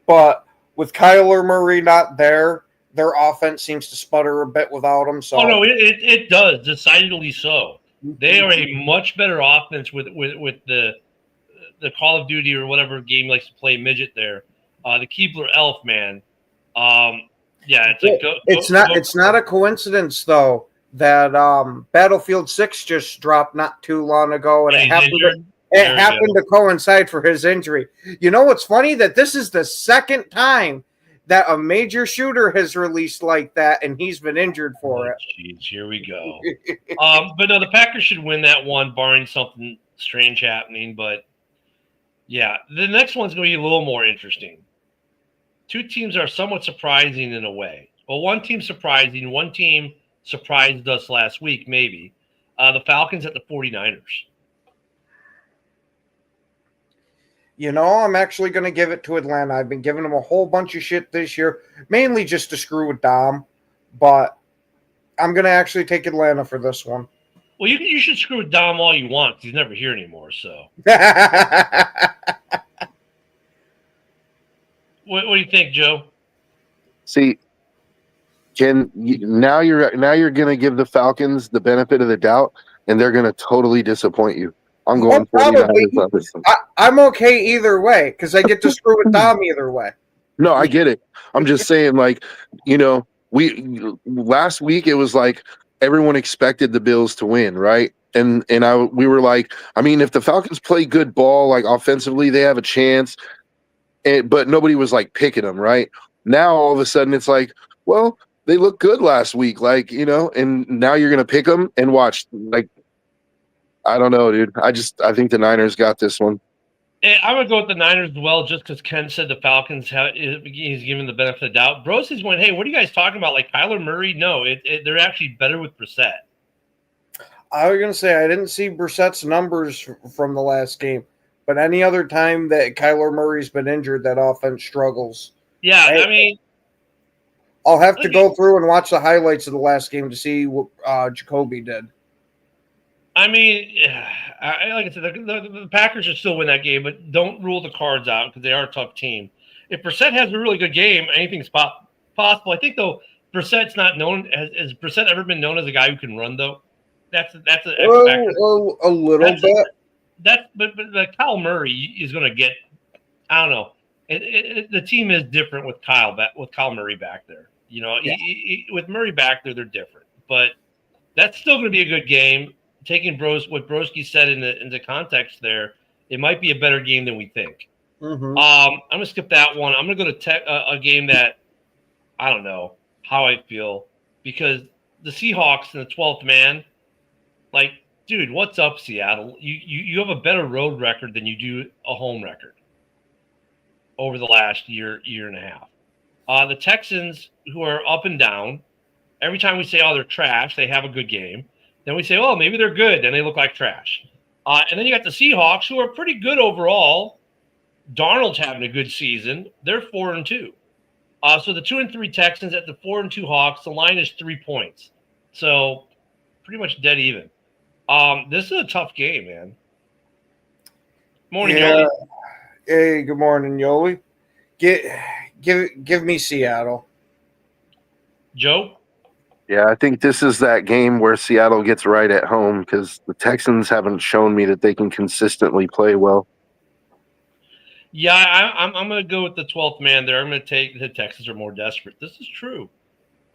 But with Kyler Murray not there, their offense seems to sputter a bit without him. So, no, it does, decidedly so. They are a much better offense with the Call of Duty or whatever game he likes to play midget there. The Keebler Elf, man. It's not a coincidence though that Battlefield 6 just dropped not too long ago, and it happened to coincide for his injury. You know what's funny? That this is the second time that a major shooter has released like that, and he's been injured for it. Jeez, here we go. But no, the Packers should win that one, barring something strange happening. But yeah, the next one's going to be a little more interesting. Two teams are somewhat surprising in a way. Well, one team surprising, one team surprised us last week, maybe. The Falcons at the 49ers. I'm actually going to give it to Atlanta. I've been giving them a whole bunch of shit this year, mainly just to screw with Dom. But I'm going to actually take Atlanta for this one. Well, you should screw with Dom all you want because he's never here anymore. So, what do you think, Joe? See, now you're going to give the Falcons the benefit of the doubt, and they're going to totally disappoint you. I'm going 49ers. I'm okay either way because I get to screw with Dom either way. No, I get it. I'm just saying, we last week it was like everyone expected the Bills to win, right? And we were like, I mean, if the Falcons play good ball, like offensively, they have a chance. But nobody was like picking them, right? Now all of a sudden it's like, well, they looked good last week, and now you're gonna pick them and watch. I don't know, dude. I think the Niners got this one. I'm going to go with the Niners as well, just because Ken said the Falcons, he's given the benefit of the doubt. Brosy's went, hey, what are you guys talking about? Like Kyler Murray? No, they're actually better with Brissett. I was going to say, I didn't see Brissett's numbers from the last game, but any other time that Kyler Murray's been injured, that offense struggles. Yeah, I mean, I'll have to go through and watch the highlights of the last game to see what Jacoby did. I mean, like I said, the Packers should still win that game, but don't rule the cards out because they are a tough team. If Brissett has a really good game, anything's possible. I think, though, Brissett's not known. Has Brissett ever been known as a guy who can run, though? That's an X factor. A little bit. But Kyle Murray is going to get, I don't know. The team is different with Kyle Murray back there. With Murray back there, they're different. But that's still going to be a good game. Taking what Broski said into context there, it might be a better game than we think. Mm-hmm. I'm going to skip that one. I'm going to go to a game that I don't know how I feel because the Seahawks in the 12th man, like, dude, what's up, Seattle? You have a better road record than you do a home record over the last year and a half. The Texans, who are up and down, every time we say, oh, they're trash, they have a good game. Then we say, oh, maybe they're good. Then they look like trash. And then you got the Seahawks, who are pretty good overall. Darnold's having a good season. They're 4-2. So the 2-3 Texans at the 4-2 Hawks, the line is 3 points. So pretty much dead even. This is a tough game, man. Morning, Yoli. Hey, good morning, Yoli. Give me Seattle. Joe? Yeah, I think this is that game where Seattle gets right at home because the Texans haven't shown me that they can consistently play well. Yeah, I'm going to go with the 12th man there. I'm going to take the Texans are more desperate. This is true.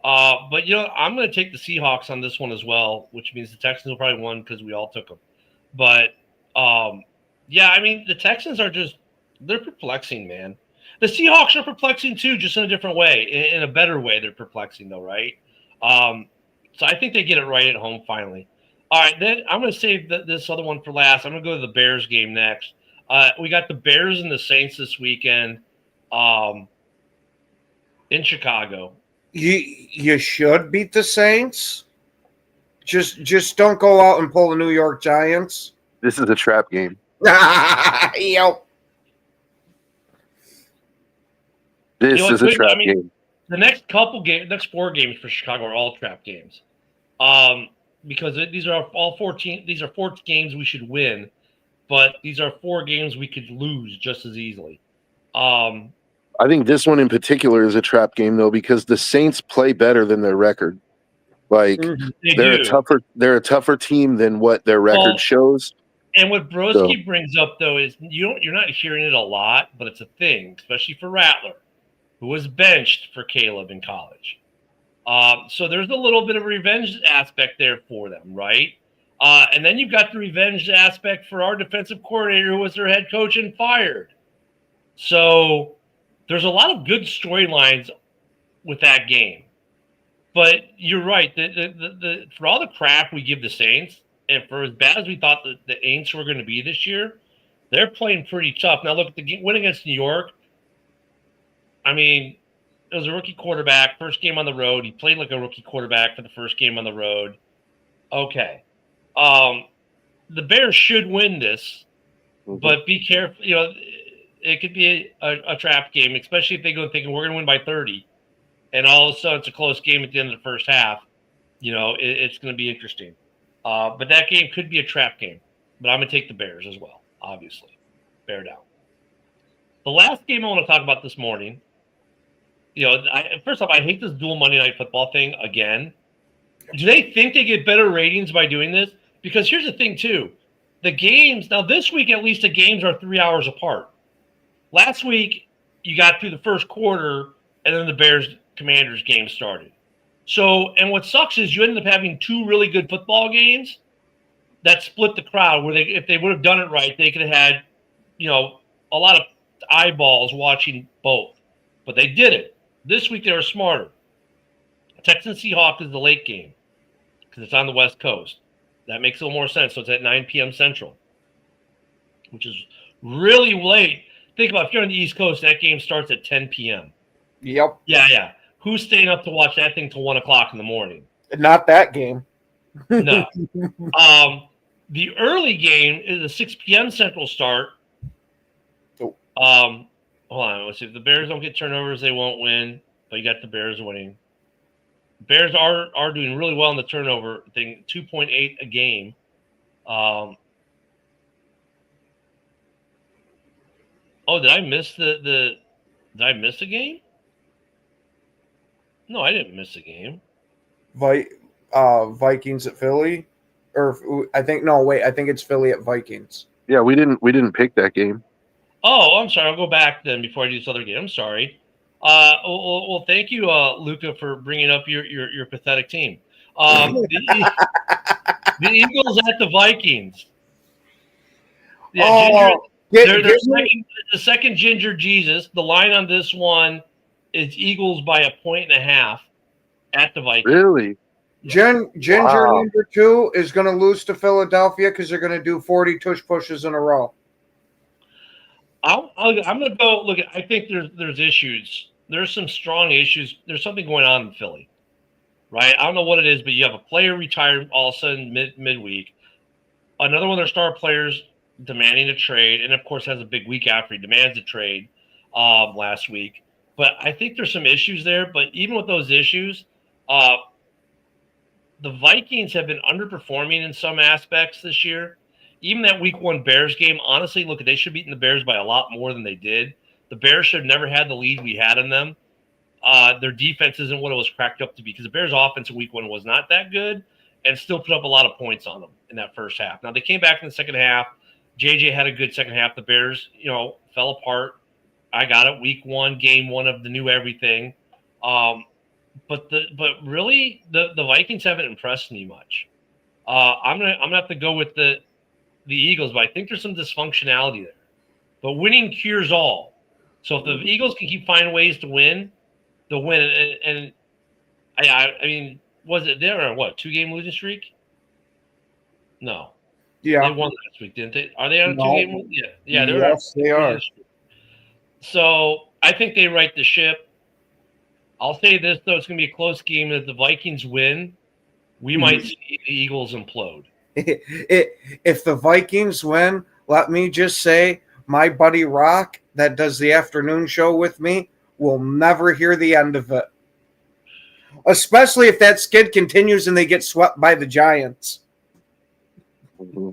But, I'm going to take the Seahawks on this one as well, which means the Texans will probably win because we all took them. But, yeah, I mean, the Texans are they're perplexing, man. The Seahawks are perplexing too, just in a different way. In a better way, they're perplexing, though, right? So I think they get it right at home finally. All right, then I'm going to save this other one for last. I'm going to go to the Bears game next. We got the Bears and the Saints this weekend in Chicago. You should beat the Saints. Just don't go out and pull the New York Giants. This is a trap game. Yep. This is a trap game. The next next 4 games for Chicago are all trap games, because these are all 14. These are 4 games we should win, but these are 4 games we could lose just as easily. I think this one in particular is a trap game though because the Saints play better than their record. Like they're a tougher team than what their record shows. And what Broski brings up though is you're not hearing it a lot, but it's a thing, especially for Rattler, who was benched for Caleb in college. So there's a little bit of a revenge aspect there for them, right? And then you've got the revenge aspect for our defensive coordinator who was their head coach and fired. So there's a lot of good storylines with that game. But you're right. For all the crap we give the Saints, and for as bad as we thought the Aints were going to be this year, they're playing pretty tough. Now, look, the win against New York, I mean, it was a rookie quarterback, first game on the road. He played like a rookie quarterback for the first game on the road. Okay. The Bears should win this, but be careful. It could be a trap game, especially if they go thinking we're going to win by 30, and all of a sudden it's a close game at the end of the first half. It's going to be interesting. But that game could be a trap game. But I'm going to take the Bears as well, obviously. Bear down. The last game I want to talk about this morning, first off, I hate this dual Monday Night Football thing again. Do they think they get better ratings by doing this? Because here's the thing, too. The games, now this week at least the games are 3 hours apart. Last week, you got through the first quarter, and then the Bears-Commanders game started. So, and what sucks is you ended up having 2 really good football games that split the crowd, where if they would have done it right, they could have had, a lot of eyeballs watching both. But they did it. This week they were smarter. Texans Seahawks is the late game because it's on the West Coast. That makes a little more sense. So it's at 9 p.m. Central, which is really late. Think about if you're on the East Coast, that game starts at 10 p.m. Yep. Yeah. Who's staying up to watch that thing till 1 o'clock in the morning? Not that game. No. The early game is a 6 p.m. Central start. Oh. Hold on. Let's see. If the Bears don't get turnovers, they won't win. But you got the Bears winning. Bears are doing really well in the turnover thing, 2.8 a game. Did I miss did I miss a game? No, I didn't miss a game. Vikings at Philly, or I think it's Philly at Vikings. Yeah, we didn't pick that game. Oh, I'm sorry. I'll go back then before I do this other game. I'm sorry. Well, thank you, Luca, for bringing up your pathetic team. The Eagles at the Vikings. Yeah, they're the second Ginger Jesus. The line on this one it's Eagles by 1.5 at the Vikings. Really? Ginger Wow. number 2 is going to lose to Philadelphia because they're going to do 40 tush pushes in a row. I'm going to go look. I think there's issues. There's some strong issues. There's something going on in Philly, right? I don't know what it is, but you have a player retired all of a sudden midweek. Another one of their star players demanding a trade, and of course has a big week after he demands a trade last week. But I think there's some issues there. But even with those issues, the Vikings have been underperforming in some aspects this year. Even that week 1 Bears game, honestly, look, they should have beaten the Bears by a lot more than they did. The Bears should have never had the lead we had in them. Their defense isn't what it was cracked up to be because the Bears' offense in week 1 was not that good and still put up a lot of points on them in that first half. Now, they came back in the second half. JJ had a good second half. The Bears, fell apart. I got it. Week 1, game 1 of the new everything. But really, the Vikings haven't impressed me much. I'm gonna have to go with the Eagles, but I think there's some dysfunctionality there. But winning cures all. So if the Eagles can keep finding ways to win, they'll win. And I mean, was it there or what? 2-game losing streak? No. Yeah. They won last week, didn't they? Are they on a No. 2-game? Yeah. They're Yes, they are. So I think they right the ship. I'll say this though: it's going to be a close game. If the Vikings win, we might see the Eagles implode. If the Vikings win, let me just say, my buddy Rock, that does the afternoon show with me, will never hear the end of it. Especially if that skid continues and they get swept by the Giants. Mm-hmm.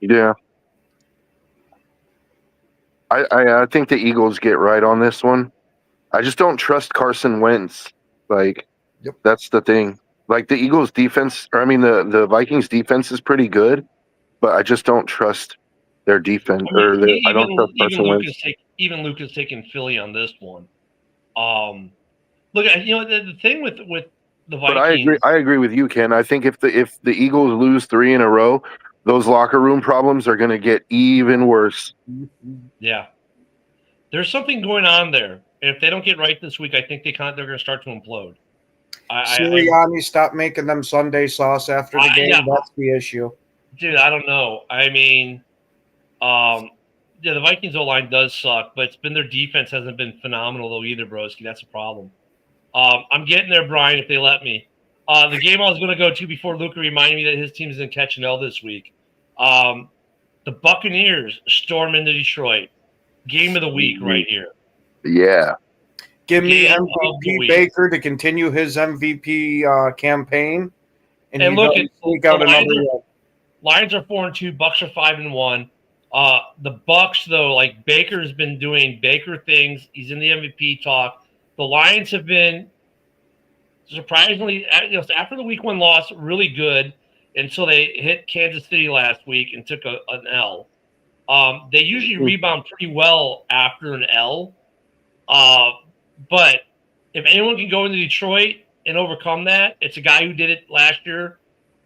Yeah. I think the Eagles get right on this one. I just don't trust Carson Wentz. That's the thing. Like the Eagles defense, the Vikings defense is pretty good, but I just don't trust their defense. I don't trust Carson Wentz. Even Luke is taking Philly on this one. Look, the thing with the Vikings. But I agree with you, Ken. I think if the Eagles lose 3 in a row, those locker room problems are going to get even worse. Yeah, there's something going on there. And if they don't get right this week, I think they're going to start to implode. Sirianni stopped making them Sunday sauce after the game. Yeah. That's the issue. Dude, I don't know. I mean, the Vikings O-line does suck, but it's been their defense hasn't been phenomenal though either, broski. That's a problem. I'm getting there, Brian, if they let me. The game I was going to go to before Luca reminded me that his team's going to catch an L this week. The Buccaneers storm into Detroit. Game of the week right here. Yeah. Give me MVP Baker to continue his MVP campaign. And look, Lions are 4-2. Bucks are 5-1. The Bucks, though, like Baker's been doing Baker things. He's in the MVP talk. The Lions have been surprisingly, after the week 1 loss, really good until they hit Kansas City last week and took an L. They usually rebound pretty well after an L. But if anyone can go into Detroit and overcome that, it's a guy who did it last year,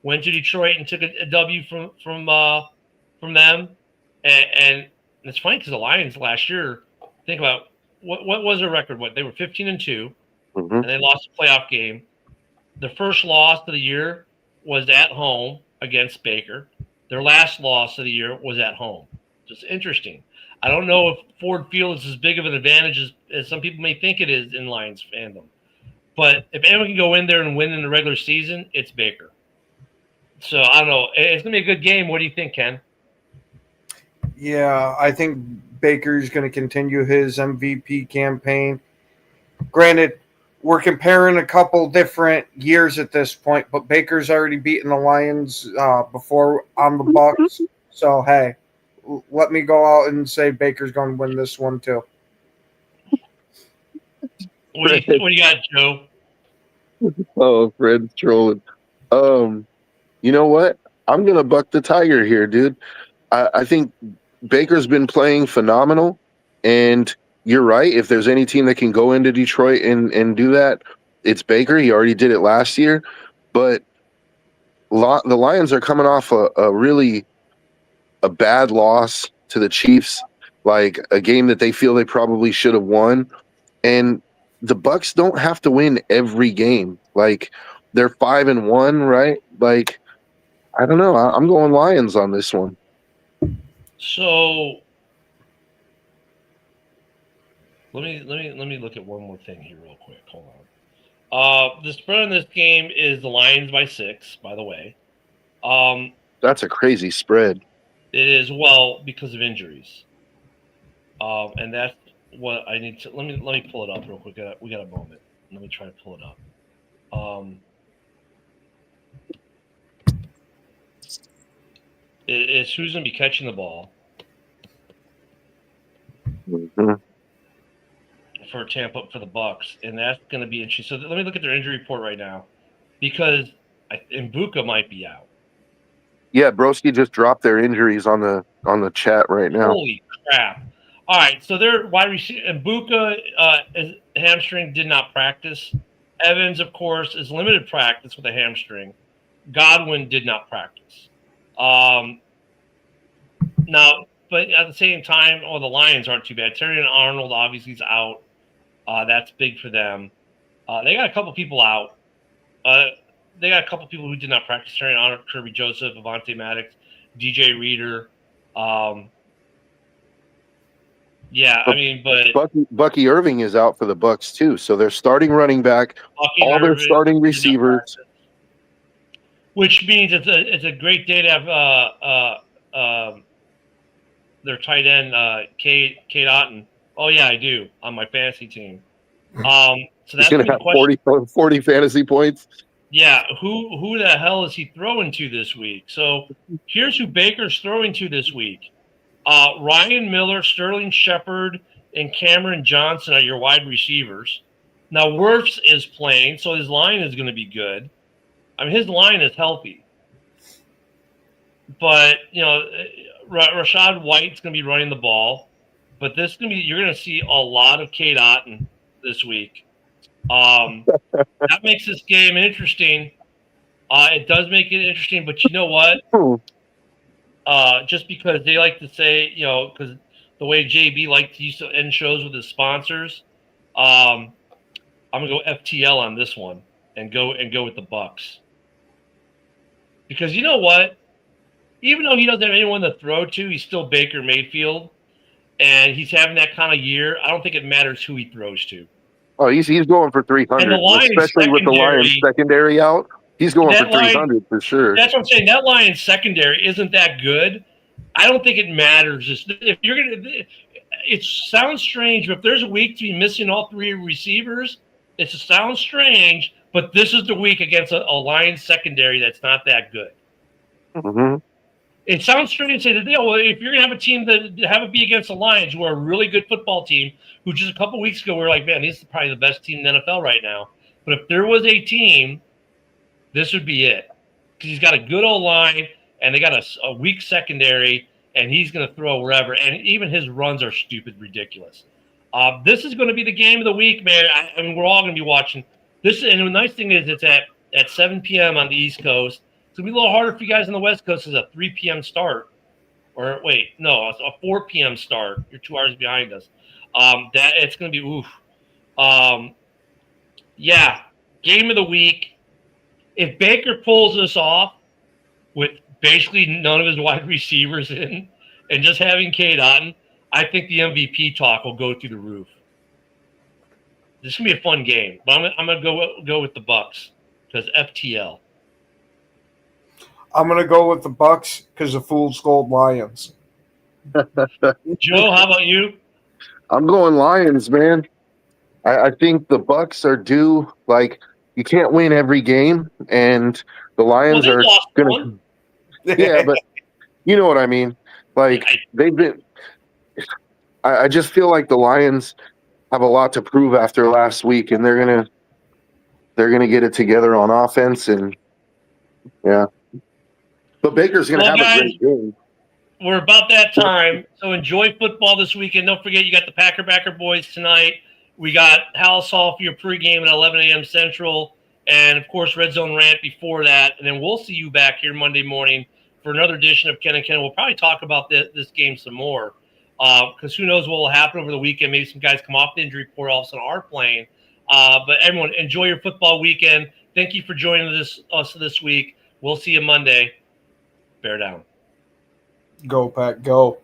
went to Detroit and took a W from them. And it's funny because the Lions last year, think about what was their record? What they were 15-2, and they lost a playoff game. Their first loss of the year was at home against Baker. Their last loss of the year was at home. Just interesting. I don't know if Ford Field is as big of an advantage as some people may think it is in Lions fandom. But if anyone can go in there and win in the regular season, it's Baker. So I don't know. It's going to be a good game. What do you think, Ken? Yeah, I think Baker's going to continue his MVP campaign. Granted, we're comparing a couple different years at this point, but Baker's already beaten the Lions before on the Bucks. So, hey, let me go out and say Baker's going to win this one too. What do you got, Joe? Oh, Fred's trolling. You know what? I'm going to buck the tiger here, dude. I think Baker's been playing phenomenal, and you're right. If there's any team that can go into Detroit and do that, it's Baker. He already did it last year. But the Lions are coming off a bad loss to the Chiefs, like a game that they feel they probably should have won. And the Bucks don't have to win every game. Like they're 5-1, right? Like I don't know. I'm going Lions on this one. So let me look at one more thing here real quick. Hold on. The spread in this game is the Lions by 6, by the way. That's a crazy spread. It is, well, because of injuries. And that's what I need to let me pull it up real quick. We got a moment. Let me try to pull it up. It's who's going to be catching the ball for Tampa for the Bucks, and that's going to be interesting. So let me look at their injury report right now, because Mbuka might be out. Yeah, Broski just dropped their injuries on the chat right now. Holy crap! All right, so their wide receiver Mbuka is hamstring, did not practice. Evans, of course, is limited practice with a hamstring. Godwin did not practice. Now, but at the same time, the Lions aren't too bad. Terry and Arnold obviously is out. That's big for them. They got a couple people out. They got a couple people who did not practice. Terry and Arnold, Kirby Joseph, Avante Maddox, DJ Reader. Yeah, I mean, but Bucky Irving is out for the Bucks too. So they're starting running back, all their starting receivers. Which means it's a great day to have their tight end Kate Otten. Oh yeah, I do on my fantasy team. So that's going to have 40 fantasy points. Yeah, who the hell is he throwing to this week? So here's who Baker's throwing to this week. Ryan Miller, Sterling Shepard, and Cameron Johnson are your wide receivers. Now Wirfs is playing, so his line is going to be good. I mean, his line is healthy. But, Rashad White's going to be running the ball. But you're going to see a lot of Kate Otten this week. That makes this game interesting. It does make it interesting, but you know what? Just because they like to say, because the way JB liked to used to end shows with his sponsors, I'm gonna go FTL on this one and go with the Bucks. Because you know what? Even though he doesn't have anyone to throw to, he's still Baker Mayfield, and he's having that kind of year. I don't think it matters who he throws to. Oh, he's going for 300, especially with the Lions secondary out. He's going for 300 for sure. That's what I'm saying. That Lions secondary isn't that good. I don't think it matters. If you're gonna, it sounds strange, but if there's a week to be missing all 3 receivers, it sounds strange. But this is the week against a Lions secondary that's not that good. Mm-hmm. It sounds strange to say that, well, if you're going to have a team that have it be against the Lions, who are a really good football team, who just a couple weeks ago we were like, man, this is probably the best team in the NFL right now. But if there was a team, this would be it. Because he's got a good old line, and they got a weak secondary, and he's going to throw wherever. And even his runs are stupid, ridiculous. This is going to be the game of the week, man. I mean, we're all going to be watching. And the nice thing is it's at 7 p.m. on the East Coast. It's going to be a little harder for you guys on the West Coast. It's a 3 p.m. start. Or wait, no, it's a 4 p.m. start. You're 2 hours behind us. That it's going to be oof. Yeah, game of the week. If Baker pulls this off with basically none of his wide receivers in and just having Kate Otten, I think the MVP talk will go through the roof. This is going to be a fun game, but I'm going to go with the Bucks because FTL. I'm gonna go with the Bucks because of Fool's Gold Lions. Joe, how about you? I'm going Lions, man. I think the Bucks are due. Like, you can't win every game, and the Lions are gonna. Yeah, but you know what I mean. Like they've been. I just feel like the Lions have a lot to prove after last week, and they're gonna get it together on offense, and yeah. But Baker's going to have a great game. We're about that time, so enjoy football this weekend. Don't forget, you got the Backer boys tonight. We got House Hall for your pregame at 11 a.m. Central, and, of course, Red Zone Rant before that. And then we'll see you back here Monday morning for another edition of Ken and Ken. We'll probably talk about this game some more. because who knows what will happen over the weekend. Maybe some guys come off the injury report, all of a sudden are playing. But everyone, enjoy your football weekend. Thank you for joining us this week. We'll see you Monday. Bear down. Go, Pack, go.